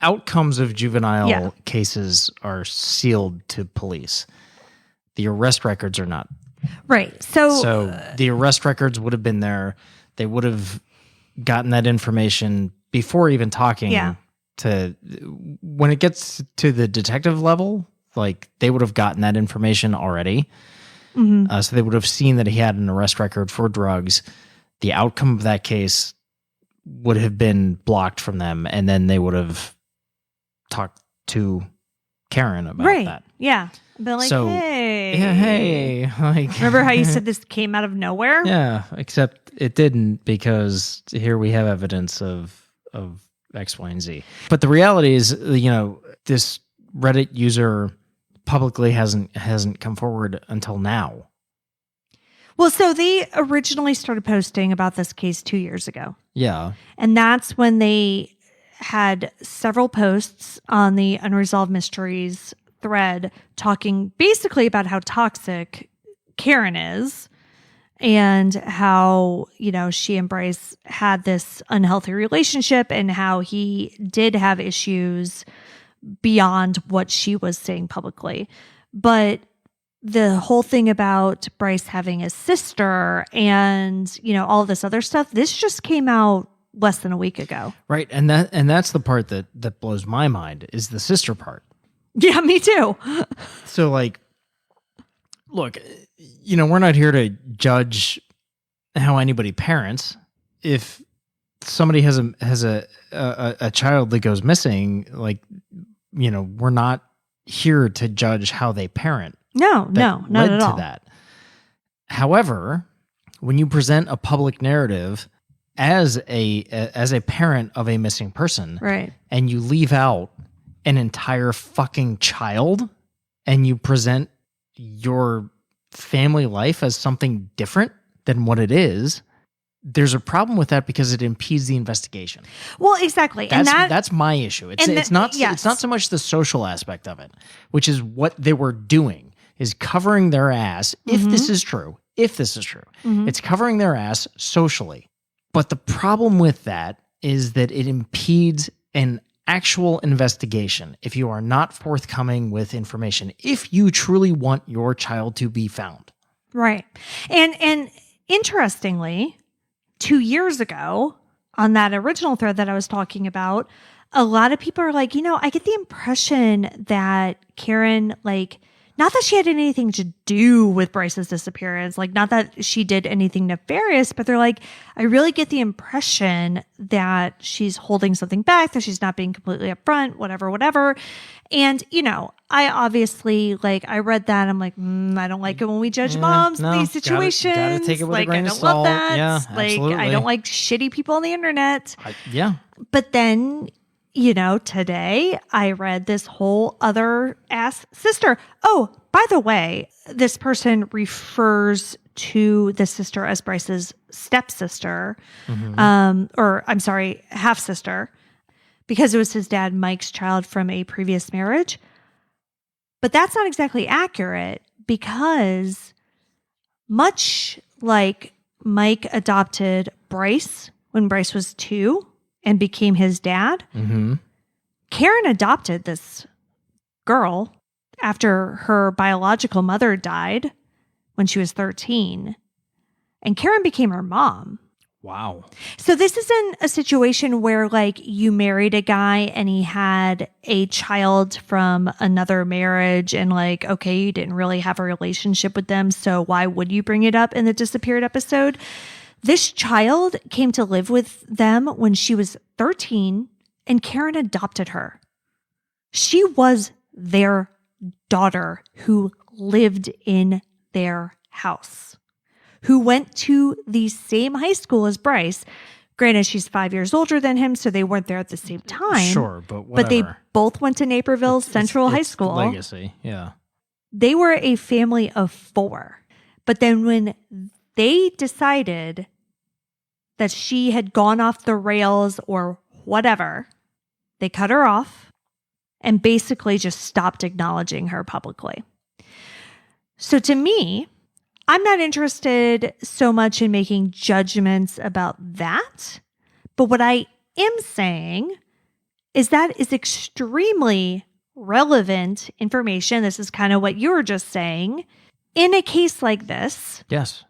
Outcomes of juvenile cases are sealed to police. The arrest records are not. Right. So the arrest records would have been there. They would have gotten that information before even talking to, when it gets to the detective level, like, they would have gotten that information already. Mm-hmm. So they would have seen that he had an arrest record for drugs. The outcome of that case would have been blocked from them, and then they would have talked to Karen about that. Yeah. But like, hey. Yeah, hey. Like, remember how you said this came out of nowhere? Yeah, except it didn't, because here we have evidence of X, Y, and Z. But the reality is, this Reddit user publicly hasn't come forward until now. Well, so they originally started posting about this case 2 years ago. Yeah. And that's when they had several posts on the Unresolved Mysteries thread talking basically about how toxic Karen is and how, she and Bryce had this unhealthy relationship and how he did have issues beyond what she was saying publicly. But the whole thing about Bryce having a sister and, all this other stuff, this just came out less than a week ago. Right. And that's the part that blows my mind, is the sister part. Yeah, me too. So, like, look, we're not here to judge how anybody parents. If somebody has a child that goes missing, like, we're not here to judge how they parent. No, not at all. That. However, when you present a public narrative as a parent of a missing person, right, and you leave out an entire fucking child, and you present your family life as something different than what it is, there's a problem with that, because it impedes the investigation. Well, exactly. That's my issue. It's not so much the social aspect of it, which is what they were doing, is covering their ass. If this is true, it's covering their ass socially. But the problem with that is that it impedes an actual investigation if you are not forthcoming with information, if you truly want your child to be found. Right. And interestingly, 2 years ago, on that original thread that I was talking about, a lot of people are like, I get the impression that Karen, like, not that she had anything to do with Bryce's disappearance, like, not that she did anything nefarious, but they're like, I really get the impression that she's holding something back, that she's not being completely upfront, whatever. And, I obviously, like, I read that. I'm like, I don't like it when we judge moms in these situations. Gotta take it with a grain of salt. I don't love that. Yeah, like, absolutely. I don't like shitty people on the internet. Yeah. But then today I read this whole other ass sister. Oh, by the way, this person refers to the sister as Bryce's stepsister, or I'm sorry, half sister, because it was his dad, Mike's child from a previous marriage. But that's not exactly accurate, because much like Mike adopted Bryce when Bryce was 2 and became his dad, Karen adopted this girl after her biological mother died when she was 13. And Karen became her mom. Wow. So this isn't a situation where you married a guy and he had a child from another marriage and okay, you didn't really have a relationship with them, so why would you bring it up in the disappeared episode? This child came to live with them when she was 13 and Karen adopted her. She was their daughter who lived in their house, who went to the same high school as Bryce. Granted, she's 5 years older than him, so they weren't there at the same time. Sure, but whatever. But they both went to Naperville Central High School. Legacy, yeah. They were a family of 4. But then when they decided that she had gone off the rails or whatever, they cut her off and basically just stopped acknowledging her publicly. So to me, I'm not interested so much in making judgments about that. But what I am saying is that is extremely relevant information. This is kind of what you were just saying. In a case like this. Yes.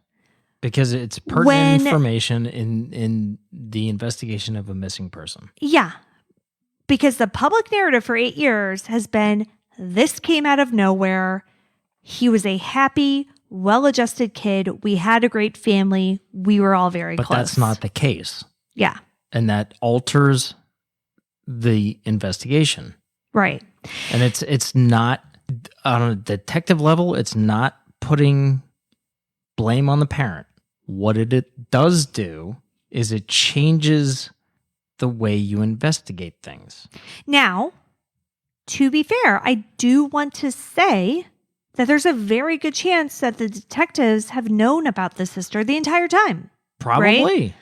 Because it's pertinent information in the investigation of a missing person. Yeah. Because the public narrative for 8 years has been, this came out of nowhere. He was a happy, well-adjusted kid. We had a great family. We were all very close. But that's not the case. Yeah. And that alters the investigation. Right. And it's not, on a detective level, it's not putting blame on the parent. What it does do is it changes the way you investigate things. Now, to be fair, I do want to say that there's a very good chance that the detectives have known about the sister the entire time. Probably. Right?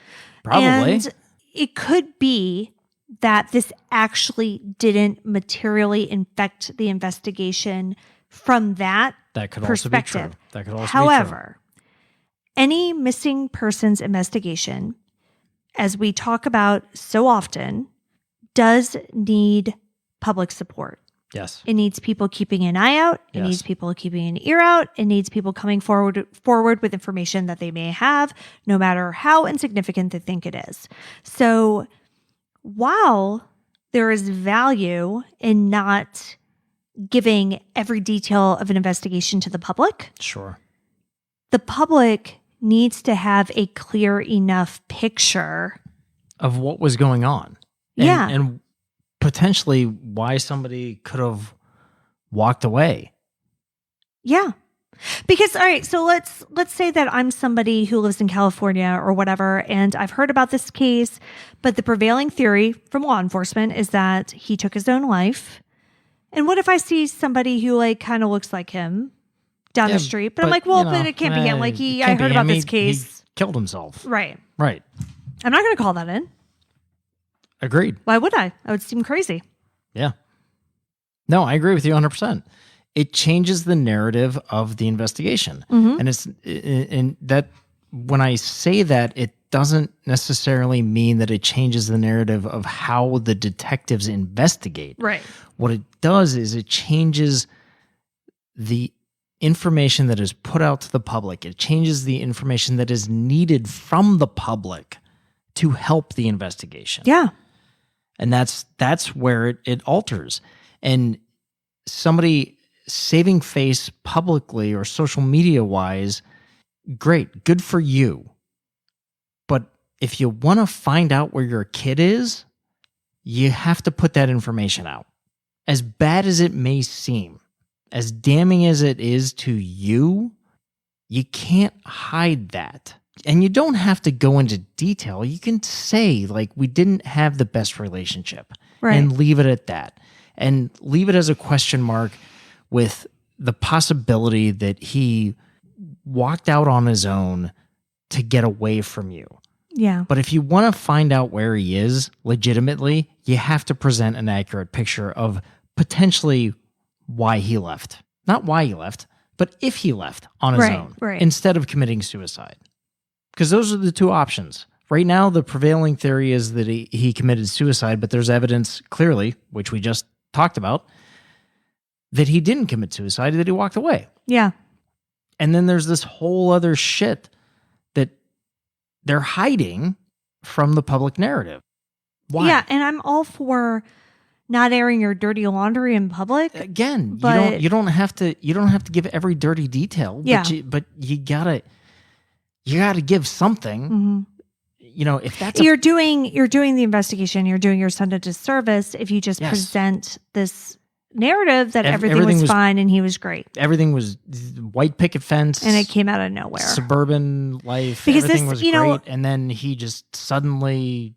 Probably. And it could be that this actually didn't materially infect the investigation from that could perspective. Also be true. That could also However, any missing persons investigation, as we talk about so often, does need public support. Yes. It needs people keeping an eye out. It needs people keeping an ear out. It needs people coming forward with information that they may have, no matter how insignificant they think it is. So while there is value in not giving every detail of an investigation to the public, sure, the public needs to have a clear enough picture of what was going on. And potentially why somebody could have walked away. Yeah. Because, all right, so let's say that I'm somebody who lives in California or whatever, and I've heard about this case, but the prevailing theory from law enforcement is that he took his own life. And what if I see somebody who kind of looks like him down the street? But I'm like, well, but it can't be him. I heard about this case. He killed himself. Right. Right. I'm not going to call that in. Agreed. Why would I? That would seem crazy. Yeah. No, I agree with you 100%. It changes the narrative of the investigation. And that when I say that, it doesn't necessarily mean that it changes the narrative of how the detectives investigate. Right. What it does is it changes the information that is put out to the public. It changes the information that is needed from the public to help the investigation. Yeah. And that's where it alters. And somebody saving face publicly or social media wise, great, good for you. But if you want to find out where your kid is, you have to put that information out. As bad as it may seem, as damning as it is to you, you can't hide that. And you don't have to go into detail. You can say, like, we didn't have the best relationship, Right. and leave it at that. And leave it as a question mark with the possibility that he walked out on his own to get away from you. Yeah. But if you want to find out where he is legitimately, you have to present an accurate picture of potentially why he left. Not why he left, but if he left on his own instead of committing suicide. Because those are the two options. Right now, the prevailing theory is that he committed suicide, but there's evidence clearly, which we just talked about, that he didn't commit suicide, that he walked away. Yeah. And then there's this whole other shit that they're hiding from the public narrative. Why? Yeah, and I'm all for not airing your dirty laundry in public. Again, you don't have to give every dirty detail. Yeah. But you gotta give something. Mm-hmm. You know, if that's you're doing the investigation, you're doing your son a disservice if you just present this narrative that everything was fine and he was great. Everything was white picket fence. And it came out of nowhere. Suburban life. Because everything was great. And then he just suddenly...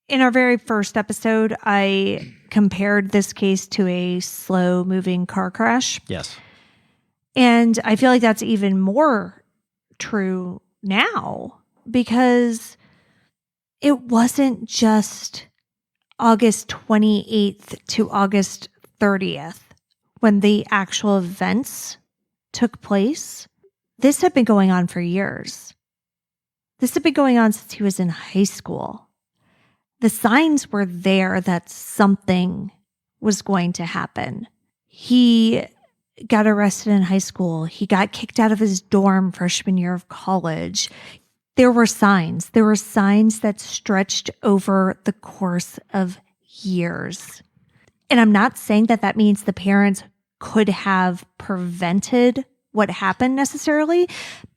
In our very first episode, I compared this case to a slow-moving car crash. Yes. And I feel like that's even more true now because it wasn't just August 28th to August 30th when the actual events took place. This had been going on for years. This had been going on since he was in high school. The signs were there that something was going to happen. He got arrested in high school. He got kicked out of his dorm freshman year of college. There were signs. There were signs that stretched over the course of years. And I'm not saying that means the parents could have prevented what happened necessarily,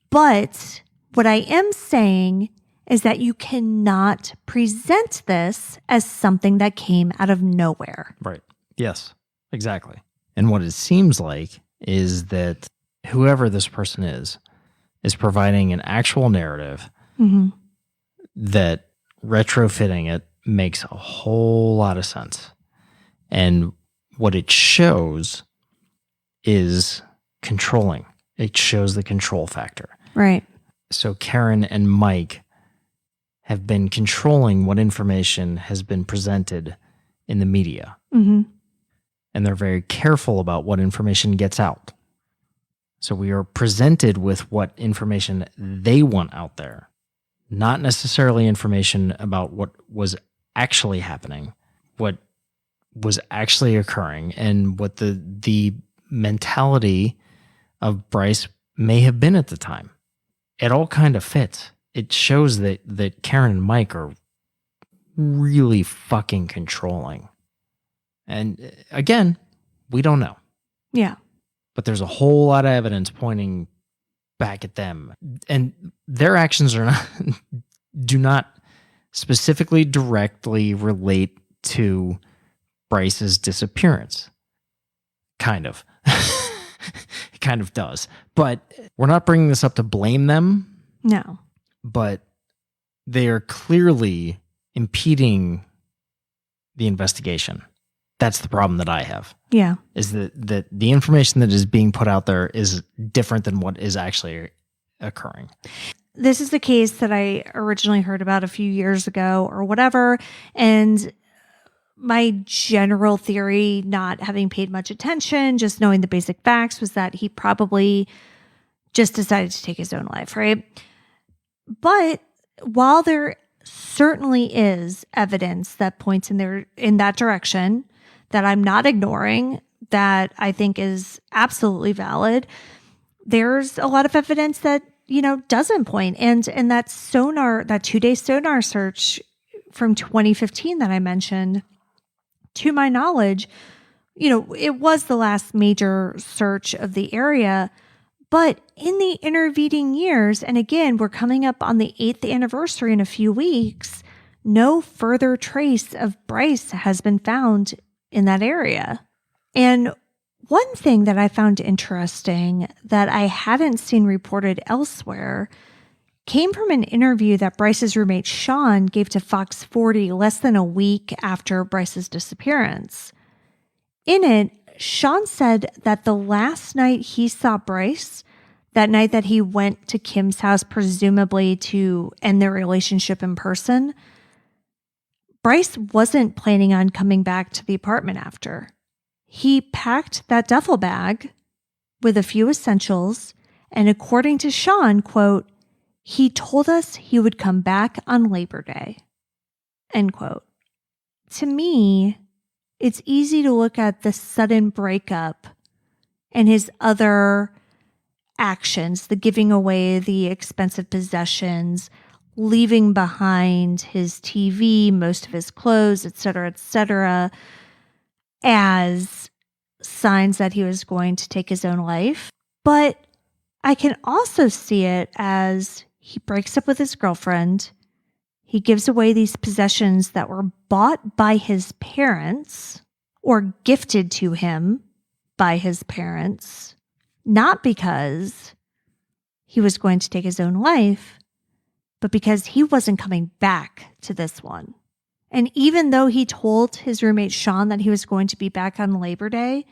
but what I am saying is that you cannot present this as something that came out of nowhere. Right. Yes, exactly. And what it seems like is that whoever this person is providing an actual narrative that retrofitting it makes a whole lot of sense. And what it shows is controlling. It shows the control factor. Right. So Karen and Mike have been controlling what information has been presented in the media. Mm-hmm. And they're very careful about what information gets out. So we are presented with what information they want out there, not necessarily information about what was actually happening, what was actually occurring, and what the mentality of Bryce may have been at the time. It all kind of fits. It shows that Karen and Mike are really fucking controlling. And again, we don't know. Yeah. But there's a whole lot of evidence pointing back at them. And their actions do not specifically directly relate to Bryce's disappearance. Kind of. It kind of does. But we're not bringing this up to blame them. No. But they are clearly impeding the investigation. That's the problem that I have. Yeah. Is that the information that is being put out there is different than what is actually occurring. This is the case that I originally heard about a few years ago or whatever. And my general theory, not having paid much attention, just knowing the basic facts, was that he probably just decided to take his own life, right? But while there certainly is evidence that points in that direction that I'm not ignoring, that I think is absolutely valid, there's a lot of evidence that, doesn't point. And that 2-day sonar search from 2015 that I mentioned, to my knowledge, it was the last major search of the area. But in the intervening years, and again, we're coming up on the 8th anniversary in a few weeks, no further trace of Bryce has been found in that area. And one thing that I found interesting that I hadn't seen reported elsewhere came from an interview that Bryce's roommate Sean gave to Fox 40 less than a week after Bryce's disappearance. In it, Sean said that the last night he saw Bryce, that night that he went to Kim's house, presumably to end their relationship in person, Bryce wasn't planning on coming back to the apartment after. He packed that duffel bag with a few essentials, and according to Sean, quote, he told us he would come back on Labor Day, end quote. To me, it's easy to look at the sudden breakup and his other actions, the giving away the expensive possessions, leaving behind his TV, most of his clothes, et cetera, as signs that he was going to take his own life. But I can also see it as he breaks up with his girlfriend. He gives away these possessions that were bought by his parents or gifted to him by his parents, not because he was going to take his own life, but because he wasn't coming back to this one. And even though he told his roommate Sean that he was going to be back on Labor Day,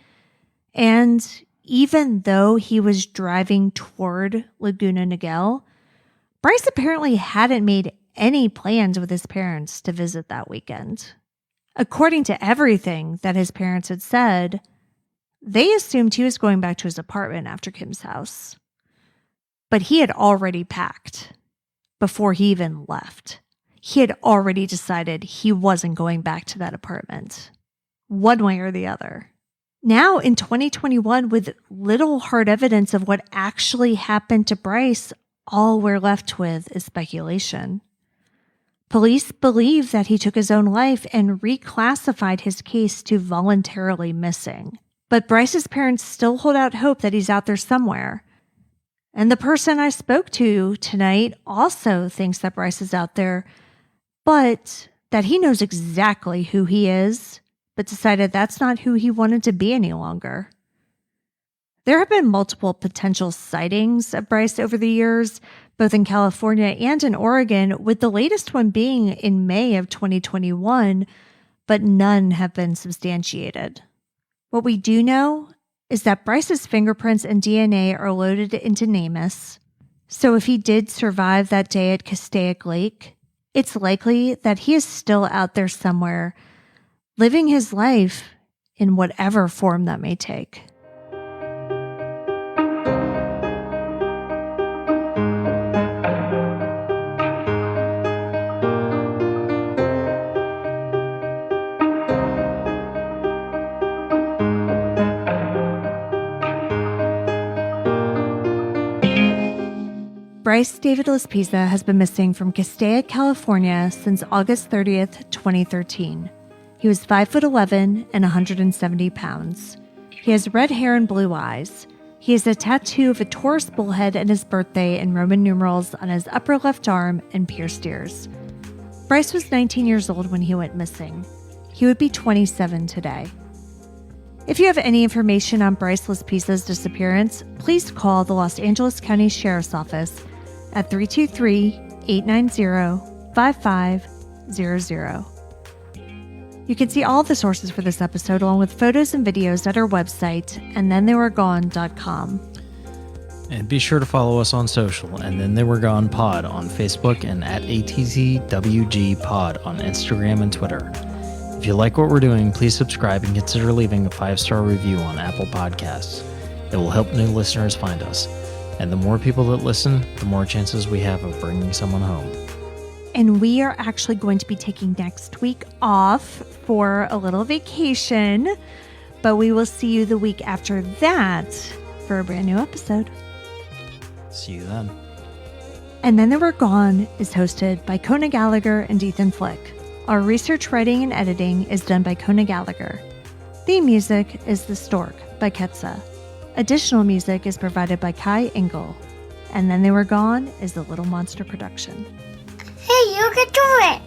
and even though he was driving toward Laguna Niguel, Bryce apparently hadn't made any plans with his parents to visit that weekend. According to everything that his parents had said, they assumed he was going back to his apartment after Kim's house. But he had already packed before he even left. He had already decided he wasn't going back to that apartment, one way or the other. Now in 2021, with little hard evidence of what actually happened to Bryce, all we're left with is speculation. Police believe that he took his own life and reclassified his case to voluntarily missing. But Bryce's parents still hold out hope that he's out there somewhere. And the person I spoke to tonight also thinks that Bryce is out there, but that he knows exactly who he is, but decided that's not who he wanted to be any longer. There have been multiple potential sightings of Bryce over the years, both in California and in Oregon, with the latest one being in May of 2021, but none have been substantiated. What we do know is that Bryce's fingerprints and DNA are loaded into NamUs, so if he did survive that day at Castaic Lake, it's likely that he is still out there somewhere, living his life in whatever form that may take. Bryce David Laspisa has been missing from Castaic, California since August 30th, 2013. He was 5'11" and 170 pounds. He has red hair and blue eyes. He has a tattoo of a Taurus bullhead and his birthday in Roman numerals on his upper left arm and pierced ears. Bryce was 19 years old when he went missing. He would be 27 today. If you have any information on Bryce Laspisa's disappearance, please call the Los Angeles County Sheriff's Office at 323-890-5500. You can see all the sources for this episode along with photos and videos at our website, andthentheyweregone.com. And be sure to follow us on social, And Then They Were Gone Pod on Facebook and at ATZWG Pod on Instagram and Twitter. If you like what we're doing, please subscribe and consider leaving a 5-star review on Apple Podcasts. It will help new listeners find us. And the more people that listen, the more chances we have of bringing someone home. And we are actually going to be taking next week off for a little vacation, but we will see you the week after that for a brand new episode. See you then. And Then They Were Gone is hosted by Kona Gallagher and Ethan Flick. Our research, writing, and editing is done by Kona Gallagher. Theme music is The Stork by Ketsa. Additional music is provided by Kai Engel. And Then They Were Gone is the Little Monster production. Hey, you can do it!